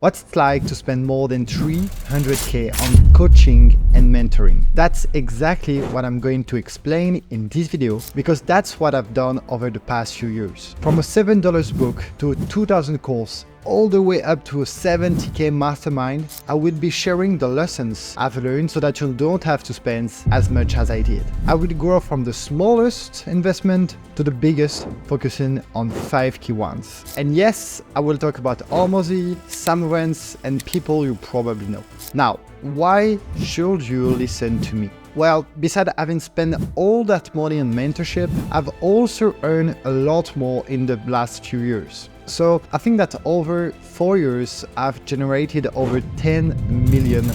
What's it like to spend more than 300k on coaching and mentoring? That's exactly what I'm going to explain in this video, because that's what I've done over the past few years. From a $7 book to a 2000 course, all the way up to a 70k mastermind, I will be sharing the lessons I've learned so that you don't have to spend as much as I did. I will grow from the smallest investment to the biggest, focusing on 5 key ones. And yes, I will talk about Hormozy, Sam Rance, and people you probably know. Now, why should you listen to me? Well, besides having spent all that money on mentorship, I've also earned a lot more in the last few years. So I think that over 4 years, I've generated over $10 million.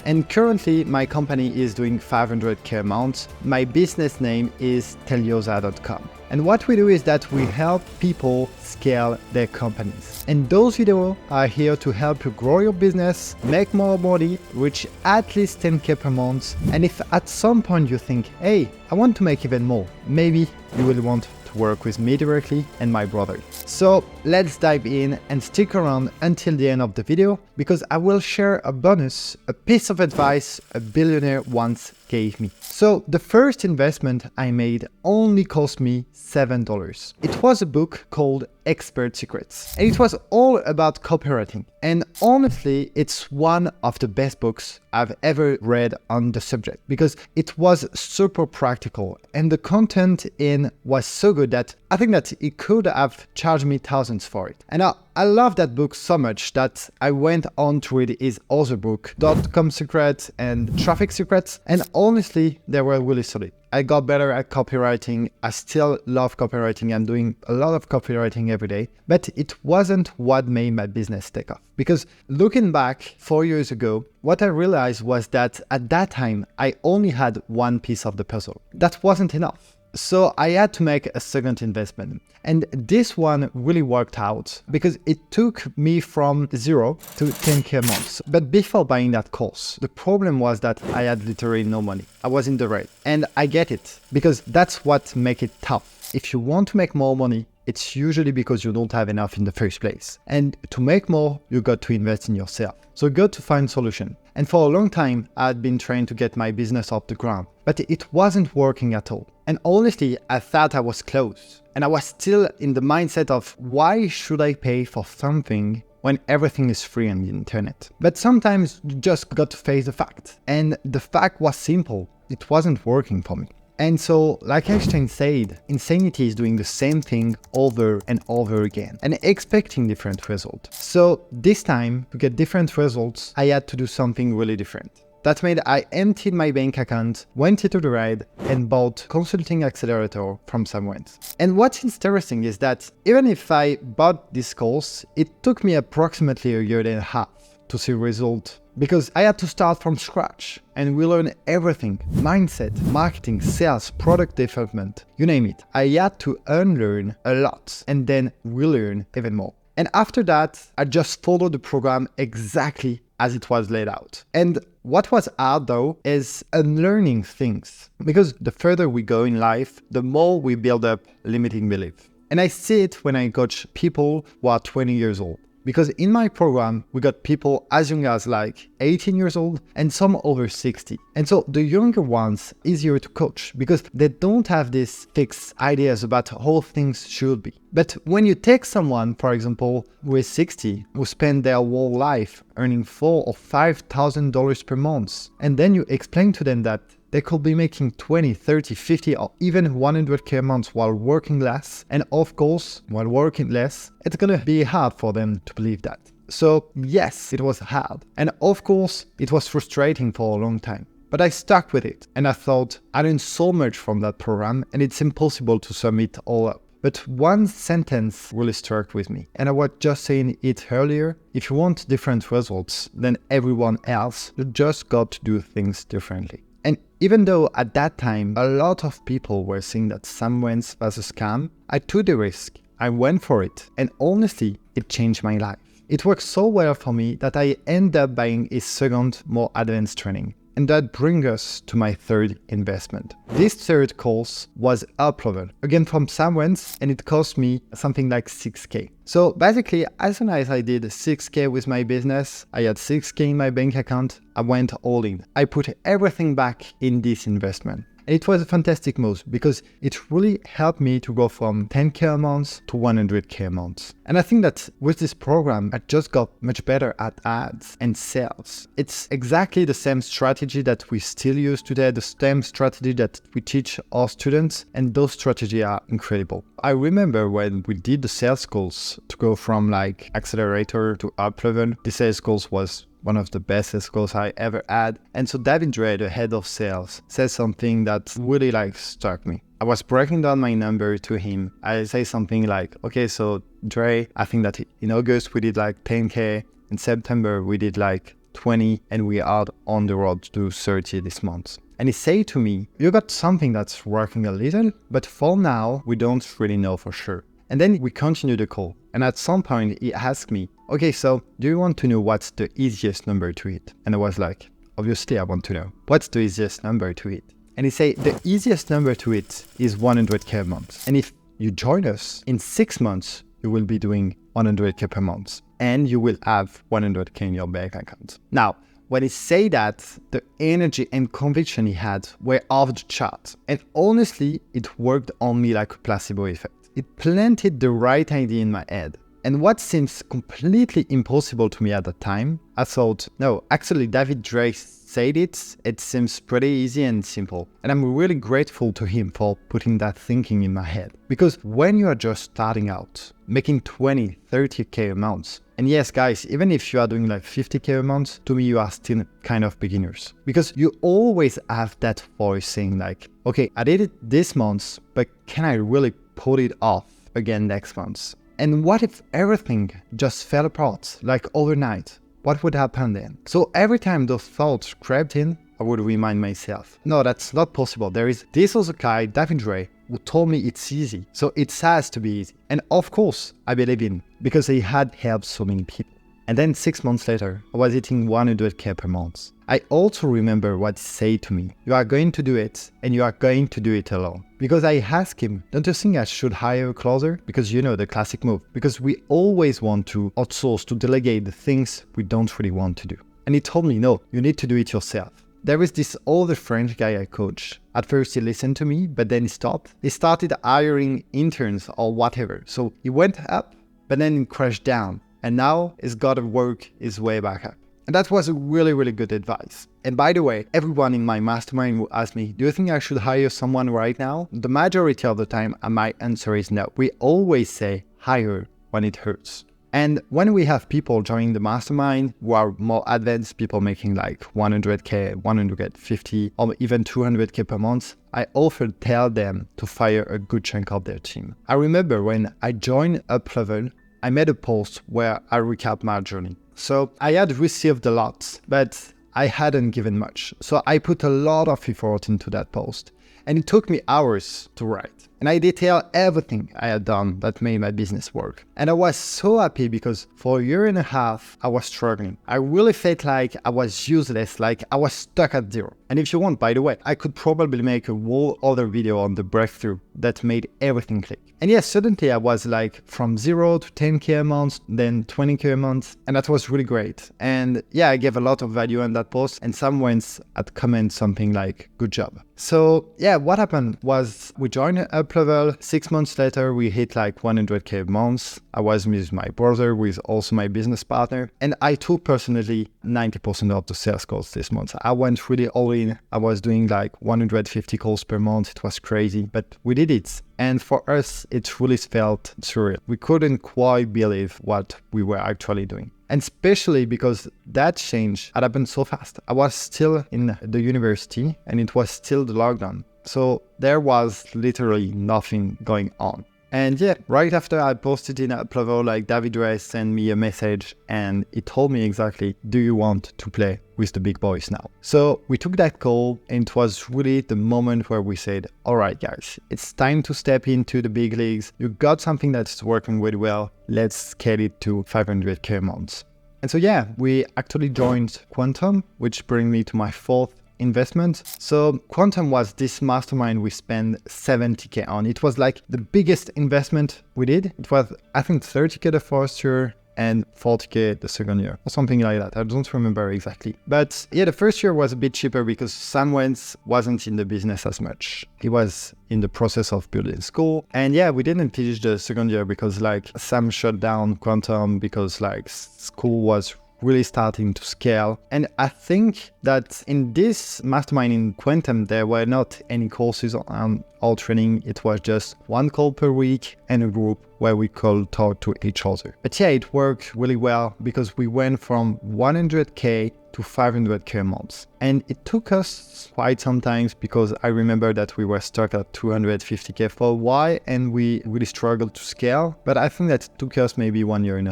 And currently my company is doing 500k amount. My business name is Teliosa.com. And what we do is that we help people scale their companies. And those videos are here to help you grow your business, make more money, reach at least 10k per month. And if at some point you think, hey, I want to make even more, maybe you will want to work with me directly and my brother. So let's dive in and stick around until the end of the video, because I will share a bonus, a piece of advice a billionaire once gave me. So the first investment I made only cost me $7. It was a book called Expert Secrets, and it was all about copywriting. And honestly, it's one of the best books I've ever read on the subject, because it was super practical and the content in was so good that I think that it could have charged me thousands for it. And I love that book so much that I went on to read his other book, .com Secrets and Traffic Secrets, and honestly, they were really solid. I got better at copywriting. I still love copywriting. I'm doing a lot of copywriting every day, but it wasn't what made my business take off. Because looking back 4 years ago, what I realized was that at that time, I only had one piece of the puzzle. That wasn't enough. So I had to make a second investment. And this one really worked out because it took me from 0 to 10k a month. But before buying that course, the problem was that I had literally no money. I was in the red. And I get it, because that's what makes it tough. If you want to make more money, it's usually because you don't have enough in the first place. And to make more, you got to invest in yourself. So you got to find solution. And for a long time, I had been trying to get my business off the ground, but it wasn't working at all. And honestly, I thought I was close. And I was still in the mindset of, why should I pay for something when everything is free on the internet? But sometimes you just got to face the fact. And the fact was simple. It wasn't working for me. And so, like Einstein said, insanity is doing the same thing over and over again and expecting different results. So this time, to get different results, I had to do something really different. That made I emptied my bank account, went into the red, and bought Consulting Accelerator from Sam Rance. And what's interesting is that even if I bought this course, it took me approximately a year and a half to see results, because I had to start from scratch and we learn everything: mindset, marketing, sales, product development, you name it. I had to unlearn a lot and then relearn even more. And after that, I just followed the program exactly as it was laid out. And what was hard though is unlearning things, because the further we go in life, the more we build up limiting belief. And I see it when I coach people who are 20 years old. Because in my program, we got people as young as like 18 years old and some over 60. And so the younger ones easier to coach because they don't have these fixed ideas about how things should be. But when you take someone, for example, who is 60, who spend their whole life earning $4,000 or $5,000 per month, and then you explain to them that they could be making 20, 30, 50, or even 100k a month while working less. And of course, while working less, it's gonna be hard for them to believe that. So yes, it was hard. And of course, it was frustrating for a long time. But I stuck with it. And I thought, I learned so much from that program and it's impossible to sum it all up. But one sentence really struck with me. And I was just saying it earlier. If you want different results than everyone else, you just got to do things differently. And even though at that time, a lot of people were saying that Sam Rance was a scam, I took the risk. I went for it. And honestly, it changed my life. It worked so well for me that I ended up buying his second, more advanced training. And that brings us to my third investment. This third course was uplevel, again from Samuels, and it cost me something like 6K. So basically, as soon as I did 6K with my business, I had 6K in my bank account, I went all in. I put everything back in this investment. And it was a fantastic move because it really helped me to go from 10K a month to 100K a month. And I think that with this program, I just got much better at ads and sales. It's exactly the same strategy that we still use today, the same strategy that we teach our students, and those strategies are incredible. I remember when we did the sales calls to go from like accelerator to up level, the sales calls was one of the best sales calls I ever had. And so David Dre, the head of sales, says something that really struck me. I was breaking down my number to him. I say something like, okay, so Dre, I think that in August we did like 10K. In September we did like 20, and we are on the road to do 30 this month. And he said to me, you got something that's working a little, but for now, we don't really know for sure. And then we continued the call. And at some point he asked me, okay, so do you want to know what's the easiest number to hit? And I was like, obviously I want to know. What's the easiest number to hit? And he said, the easiest number to hit is 100K a month. And if you join us, in 6 months, you will be doing 100K per month. And you will have 100K in your bank account. Now, when he said that, the energy and conviction he had were off the chart. And honestly, it worked on me like a placebo effect. It planted the right idea in my head. And what seems completely impossible to me at the time, I thought, no, actually David Dre said it seems pretty easy and simple. And I'm really grateful to him for putting that thinking in my head. Because when you are just starting out, making 20, 30K a month, and yes, guys, even if you are doing like 50K a month, to me, you are still kind of beginners. Because you always have that voice saying like, okay, I did it this month, but can I really put it off again next month? And what if everything just fell apart, like overnight? What would happen then? So every time those thoughts crept in, I would remind myself, no, that's not possible. There is this other guy, David Dre, who told me it's easy. So it has to be easy. And of course, I believe in, because he had helped so many people. And then 6 months later, I was hitting 100K per month. I also remember what he said to me. You are going to do it, and you are going to do it alone. Because I asked him, don't you think I should hire a closer? Because you know the classic move. Because we always want to outsource, to delegate the things we don't really want to do. And he told me, no, you need to do it yourself. There is this older French guy I coach. At first he listened to me, but then he stopped. He started hiring interns or whatever. So he went up, but then he crashed down. And now he's got to work his way back up. And that was a really, really good advice. And by the way, everyone in my mastermind will ask me, do you think I should hire someone right now? The majority of the time, my answer is no. We always say hire when it hurts. And when we have people joining the mastermind who are more advanced, people making like 100K, 150, or even 200K per month, I often tell them to fire a good chunk of their team. I remember when I joined Uplevel, I made a post where I recap my journey. So I had received a lot, but I hadn't given much. So I put a lot of effort into that post. And it took me hours to write. And I detailed everything I had done that made my business work. And I was so happy because for a year and a half, I was struggling. I really felt like I was useless, like I was stuck at zero. And if you want, by the way, I could probably make a whole other video on the breakthrough that made everything click. And yes, suddenly I was like from 0 to 10K a month, then 20K a month. And that was really great. And yeah, I gave a lot of value on that post. And someone had commented something like, good job. So yeah, what happened was we joined Uplevel. 6 months later, we hit like 100K a month. I was with my brother, with also my business partner. And I took personally 90% of the sales calls this month. I went really all in. I was doing like 150 calls per month. It was crazy, but we did it. And for us, it really felt surreal. We couldn't quite believe what we were actually doing. And especially because that change had happened so fast. I was still in the university and it was still the lockdown. So there was literally nothing going on. And yeah, right after I posted in Uplevel, like David Dre sent me a message and he told me exactly, do you want to play with the big boys now? So we took that call and it was really the moment where we said, all right, guys, it's time to step into the big leagues. You got something that's working really well. Let's scale it to 500K a month. And so yeah, we actually joined Quantum, which brings me to my fourth investment. So Quantum was this mastermind we spent 70K on. It was like the biggest investment we did. It was, I think, 30K the first year and 40K the second year, or something like that. I don't remember exactly. But yeah, the first year was a bit cheaper because Sam Wentz wasn't in the business as much. He was in the process of building school. And yeah, we didn't finish the second year because like Sam shut down Quantum because like school was really starting to scale. And I think that in this mastermind in Quantum, there were not any courses on all training. It was just one call per week and a group where we could talk to each other. But yeah, it worked really well because we went from 100K to 500K a month. And it took us quite some time because I remember that we were stuck at 250K for a while and we really struggled to scale. But I think that it took us maybe 1.5 years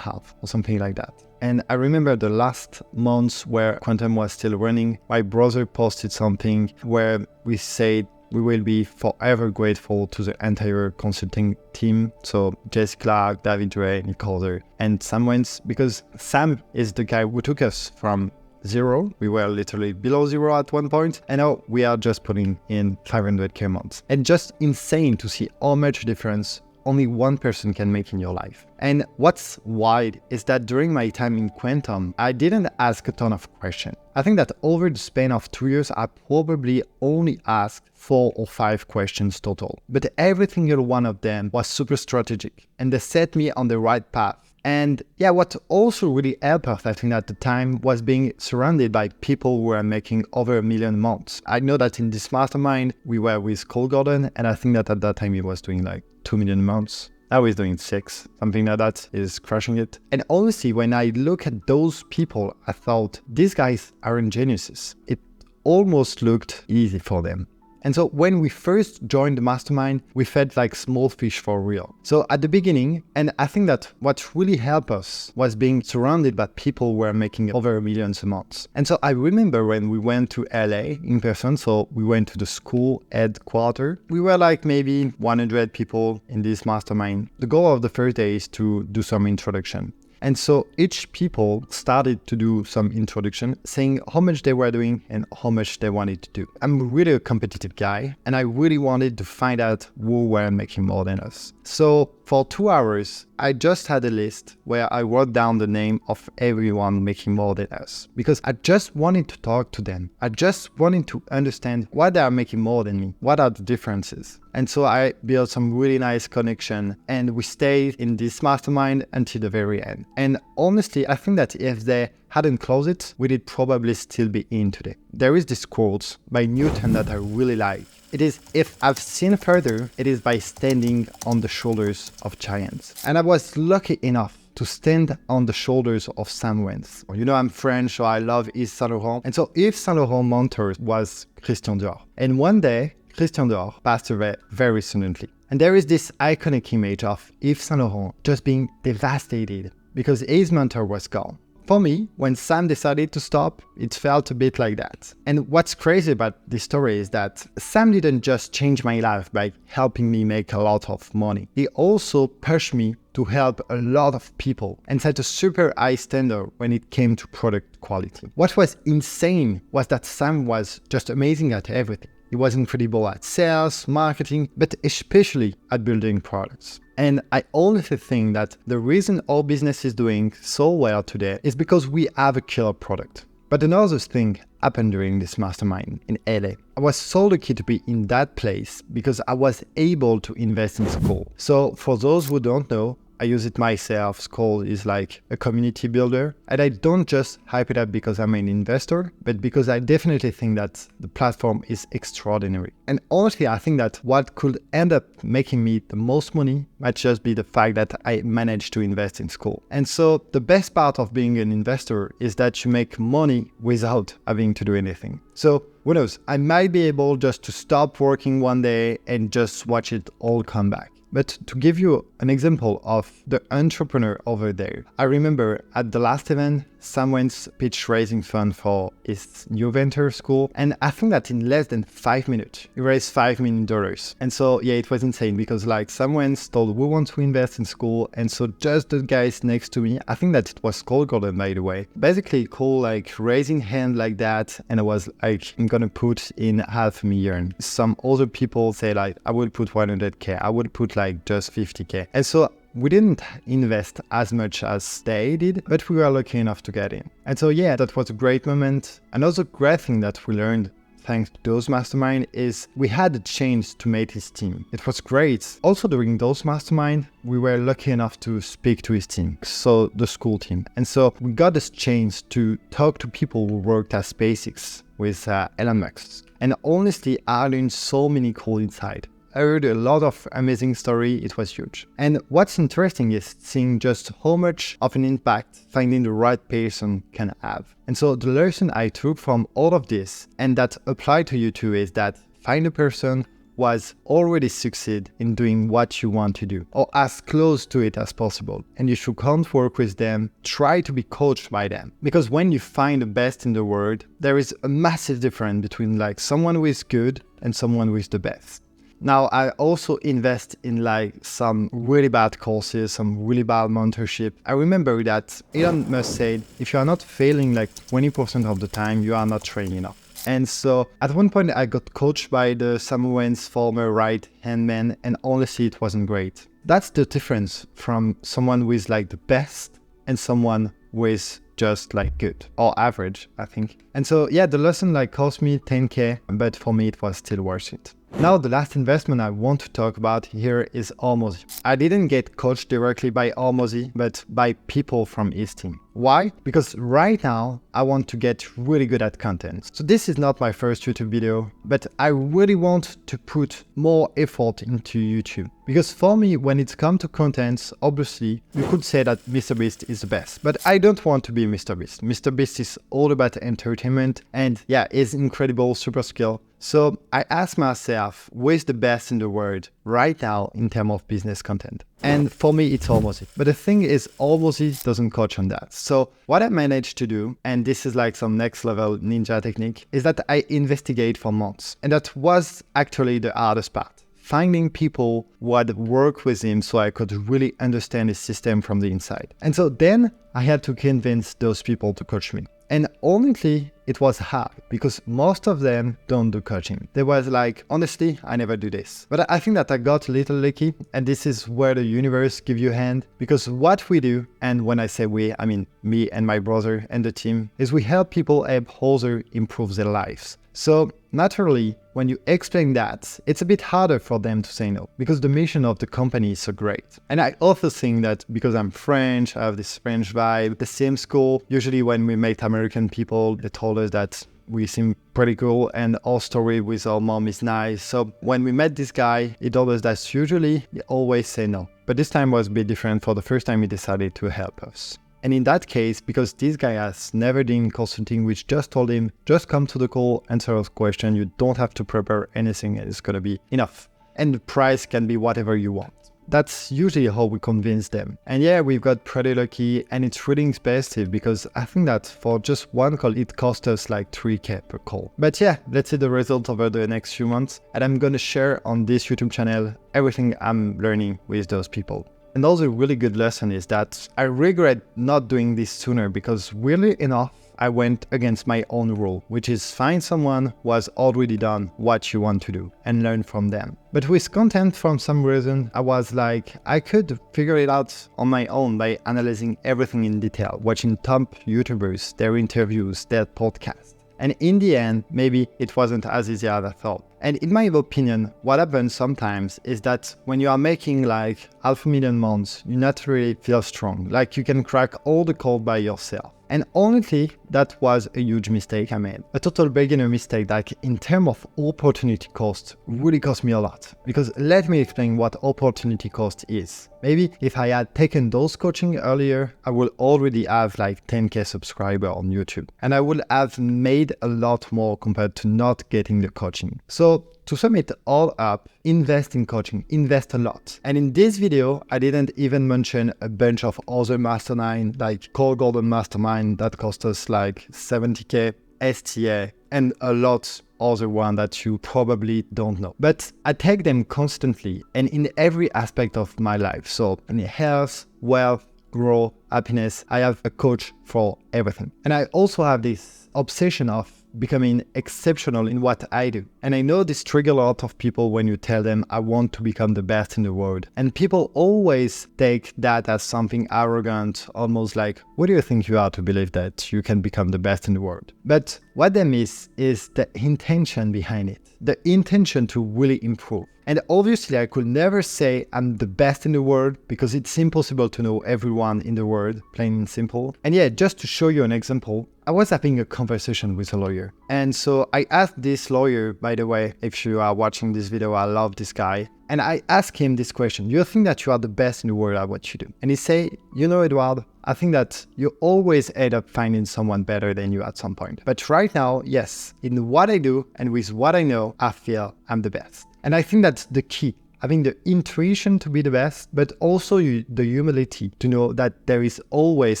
or something like that. And I remember the last months where Quantum was still running, my brother posted something where we said we will be forever grateful to the entire consulting team. So Jesse Clark, David Ray, Nick Calder, and Sam Wentz, because Sam is the guy who took us from zero. We were literally below zero at one point, and now we are just putting in 500K a month. And just insane to see how much difference only one person can make in your life. And what's wild is that during my time in Quantum, I didn't ask a ton of questions. I think that over the span of 2 years, I probably only asked 4 or 5 questions total. But every single one of them was super strategic and they set me on the right path. And yeah, what also really helped us, I think at the time, was being surrounded by people who were making over $1 million a month. I know that in this mastermind, we were with Cole Gordon, and I think that at that time he was doing like 2 million a month. Now he's doing 6, something like that, is crushing it. And honestly, when I look at those people, I thought, these guys aren't geniuses. It almost looked easy for them. And so when we first joined the mastermind, we felt like small fish for real. So at the beginning, and I think that what really helped us was being surrounded by people who were making over $1 million a month. And so I remember when we went to LA in person, so we went to the school headquarters, we were like maybe 100 people in this mastermind. The goal of the first day is to do some introduction. And so each people started to do some introduction, saying how much they were doing and how much they wanted to do. I'm really a competitive guy, and I really wanted to find out who were making more than us. So for 2 hours, I just had a list where I wrote down the name of everyone making more than us, because I just wanted to talk to them. I just wanted to understand why they are making more than me. What are the differences? And so I built some really nice connection, and we stayed in this mastermind until the very end. And honestly, I think that if they hadn't closed it, we'd probably still be in today. There is this quote by Newton that I really like. It is, if I've seen further, it is by standing on the shoulders of giants. And I was lucky enough to stand on the shoulders of Sam Wentz. You know, I'm French, so I love Yves Saint Laurent. And so Yves Saint Laurent mentor was Christian Dior. And one day, Christian Dior passed away very suddenly. And there is this iconic image of Yves Saint Laurent just being devastated because his mentor was gone. For me, when Sam decided to stop, it felt a bit like that. And what's crazy about this story is that Sam didn't just change my life by helping me make a lot of money. He also pushed me to help a lot of people and set a super high standard when it came to product quality. What was insane was that Sam was just amazing at everything. He was incredible at sales, marketing, but especially at building products. And I honestly think that the reason our business is doing so well today is because we have a killer product. But another thing happened during this mastermind in LA. I was so lucky to be in that place because I was able to invest in school. So for those who don't know, I use it myself. Skoll is like a community builder. And I don't just hype it up because I'm an investor, but because I definitely think that the platform is extraordinary. And honestly, I think that what could end up making me the most money might just be the fact that I managed to invest in Skoll. And so the best part of being an investor is that you make money without having to do anything. So who knows, I might be able just to stop working one day and just watch it all come back. But to give you an example of the entrepreneur over there. I remember at the last event, someone's pitch raising fund for his new venture school. And I think that in less than 5 minutes, he raised $5 million. And so, yeah, it was insane because like someone's told, we want to invest in school. And so just the guys next to me, I think that it was Cold Golden, by the way, basically called like raising hand like that. And I was like, I'm going to put in $500,000. Some other people say like, I will put 100K. I would put like just 50K. And so we didn't invest as much as they did, but we were lucky enough to get in. And so, yeah, that was a great moment. Another great thing that we learned thanks to those mastermind is we had a chance to meet his team. It was great. Also during those mastermind, we were lucky enough to speak to his team, so the school team. And so we got this chance to talk to people who worked at SpaceX with Elon Musk. And honestly, I learned so many cool insights. I heard a lot of amazing story. It was huge. And what's interesting is seeing just how much of an impact finding the right person can have. And so the lesson I took from all of this and that applied to you too is that find a person who has already succeed in doing what you want to do or as close to it as possible. And you should can't work with them, try to be coached by them. Because when you find the best in the world, there is a massive difference between like someone who is good and someone who is the best. Now, I also invest in like some really bad courses, some really bad mentorship. I remember that Elon Musk said, if you are not failing like 20% of the time, you are not trained enough. And so at one point I got coached by the Samoan's former right-hand man, and honestly, it wasn't great. That's the difference from someone who is like the best and someone who is just like good or average, I think. And so, yeah, the lesson like cost me 10K, but for me, it was still worth it. Now, the last investment I want to talk about here is Hormozy. I didn't get coached directly by Hormozy, but by people from his team. Why? Because right now, I want to get really good at content. So this is not my first YouTube video, but I really want to put more effort into YouTube. Because for me, when it comes to content, obviously, you could say that MrBeast is the best, but I don't want to be MrBeast. MrBeast is all about entertainment and yeah, is incredible, super skill. So I asked myself, who is the best in the world right now in terms of business content? And for me, it's Hormozy. But the thing is, Hormozy doesn't coach on that. So what I managed to do, and this is like some next level ninja technique, is that I investigate for months. And that was actually the hardest part. Finding people who had worked with him so I could really understand his system from the inside. And so then I had to convince those people to coach me. And honestly, it was hard because most of them don't do coaching. They was like, honestly, I never do this. But I think that I got a little lucky, and this is where the universe gives you a hand, because what we do, and when I say we, I mean me and my brother and the team, is we help people help others improve their lives. So naturally, when you explain that, it's a bit harder for them to say no, because the mission of the company is so great. And I also think that because I'm French, I have this French vibe, the same school, usually when we meet American people, they told us that we seem pretty cool and our story with our mom is nice. So when we met this guy, he told us that usually he always say no. But this time was a bit different. For the first time, he decided to help us. And in that case, because this guy has never done consulting, which just told him, just come to the call, answer a question, you don't have to prepare anything, it's gonna be enough. And the price can be whatever you want. That's usually how we convince them. And yeah, we've got pretty lucky, and it's really expensive because I think that for just one call, it cost us like 3K per call. But yeah, let's see the result over the next few months. And I'm gonna share on this YouTube channel everything I'm learning with those people. Another really good lesson is that I regret not doing this sooner because weirdly enough, I went against my own rule, which is find someone who has already done what you want to do and learn from them. But with content, for some reason, I was like, I could figure it out on my own by analyzing everything in detail, watching top YouTubers, their interviews, their podcasts. And in the end, maybe it wasn't as easy as I thought. And in my opinion, what happens sometimes is that when you are making like 500,000 months, you naturally feel strong, like you can crack all the code by yourself. And honestly, that was a huge mistake I made. A total beginner mistake that in terms of opportunity cost really cost me a lot. Because let me explain what opportunity cost is. Maybe if I had taken those coaching earlier, I would already have like 10K subscribers on YouTube. And I would have made a lot more compared to not getting the coaching. So to sum it all up, invest in coaching, invest a lot. And in this video, I didn't even mention a bunch of other mastermind like Core Golden Mastermind that cost us like 70K, STA, and a lot other one that you probably don't know. But I take them constantly and in every aspect of my life. So in health, wealth, growth, happiness, I have a coach for everything. And I also have this obsession of becoming exceptional in what I do. And I know this triggers a lot of people when you tell them I want to become the best in the world. And people always take that as something arrogant, almost like, what do you think you are to believe that you can become the best in the world? But what they miss is the intention behind it, the intention to really improve. And obviously I could never say I'm the best in the world because it's impossible to know everyone in the world, plain and simple. And yeah, just to show you an example, I was having a conversation with a lawyer. And so I asked this lawyer, by the way, if you are watching this video, I love this guy. And I asked him this question: do you think that you are the best in the world at what you do? And he said, you know, Edward, I think that you always end up finding someone better than you at some point. But right now, yes, in what I do and with what I know, I feel I'm the best. And I think that's the key. Having the intuition to be the best, but also the humility to know that there is always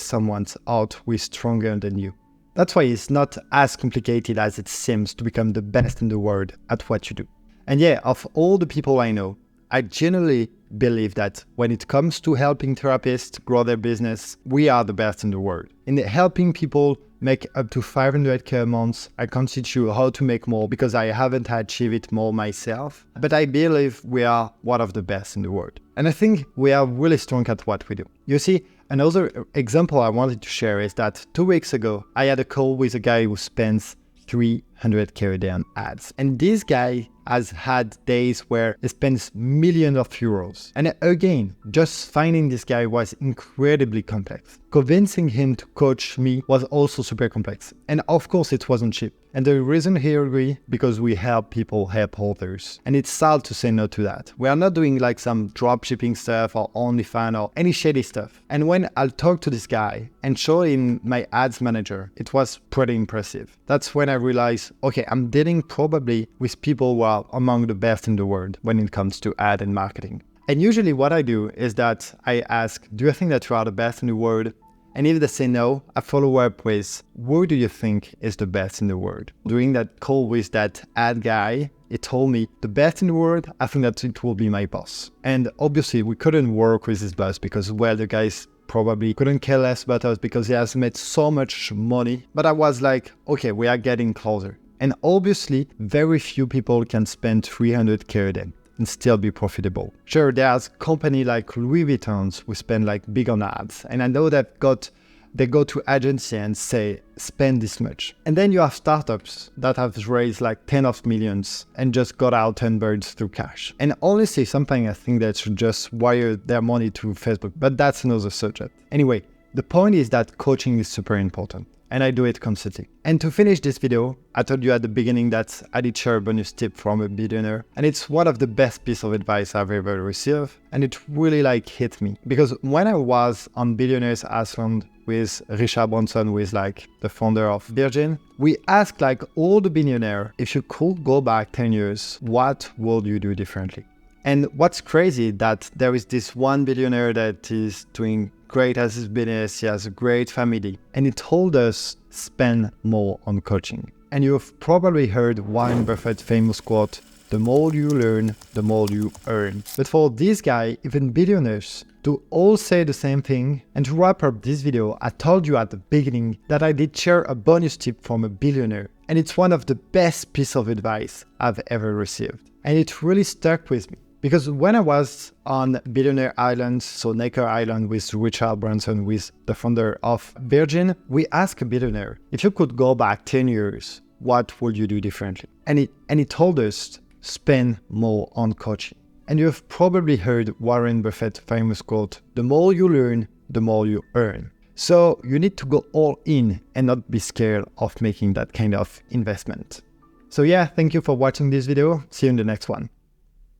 someone out who is stronger than you. That's why it's not as complicated as it seems to become the best in the world at what you do. And yeah, of all the people I know, I genuinely believe that when it comes to helping therapists grow their business, we are the best in the world. In helping people make up to 500K a month, I can't teach you how to make more because I haven't achieved it more myself. But I believe we are one of the best in the world. And I think we are really strong at what we do. You see, another example I wanted to share is that 2 weeks ago, I had a call with a guy who spends 300K a day on ads. And this guy has had days where he spends millions of euros. And again, just finding this guy was incredibly complex. Convincing him to coach me was also super complex. And of course, it wasn't cheap. And the reason here is because we help people help others. And it's sad to say no to that. We are not doing like some dropshipping stuff or OnlyFans or any shady stuff. And when I'll talk to this guy and show him my ads manager, it was pretty impressive. That's when I realized, okay, I'm dealing probably with people who are among the best in the world when it comes to ad and marketing. And usually what I do is that I ask, do you think that you are the best in the world? And if they say no, I follow up with, who do you think is the best in the world? During that call with that ad guy, he told me, the best in the world, I think that it will be my boss. And obviously we couldn't work with his boss because, well, the guy's probably couldn't care less about us because he has made so much money. But I was like, okay, we are getting closer. And obviously, very few people can spend 300K a day and still be profitable. Sure, there's a company like Louis Vuitton who spend like big on ads. And I know they go to agency and say, spend this much. And then you have startups that have raised like 10 of millions and just got out 10 birds through cash. And honestly, something I think that should just wire their money to Facebook, but that's another subject. Anyway, the point is that coaching is super important. And I do it constantly. And to finish this video, I told you at the beginning that I did share a bonus tip from a billionaire. And it's one of the best pieces of advice I've ever received. And it really hit me. Because when I was on Billionaires Iceland with Richard Branson, who is like the founder of Virgin, we asked like all the billionaires, if you could go back 10 years, what would you do differently? And what's crazy that there is this one billionaire that is doing great as his business, he has a great family, and he told us spend more on coaching. And you've probably heard Warren Buffett's famous quote, the more you learn, the more you earn. But for this guy, even billionaires, to all say the same thing. And to wrap up this video, I told you at the beginning that I did share a bonus tip from a billionaire. And it's one of the best pieces of advice I've ever received. And it really stuck with me. Because when I was on Billionaire Island, so Necker Island with Richard Branson, with the founder of Virgin, we asked a billionaire, if you could go back 10 years, what would you do differently? And he told us, spend more on coaching. And you've probably heard Warren Buffett's famous quote, the more you learn, the more you earn. So you need to go all in and not be scared of making that kind of investment. So yeah, thank you for watching this video. See you in the next one.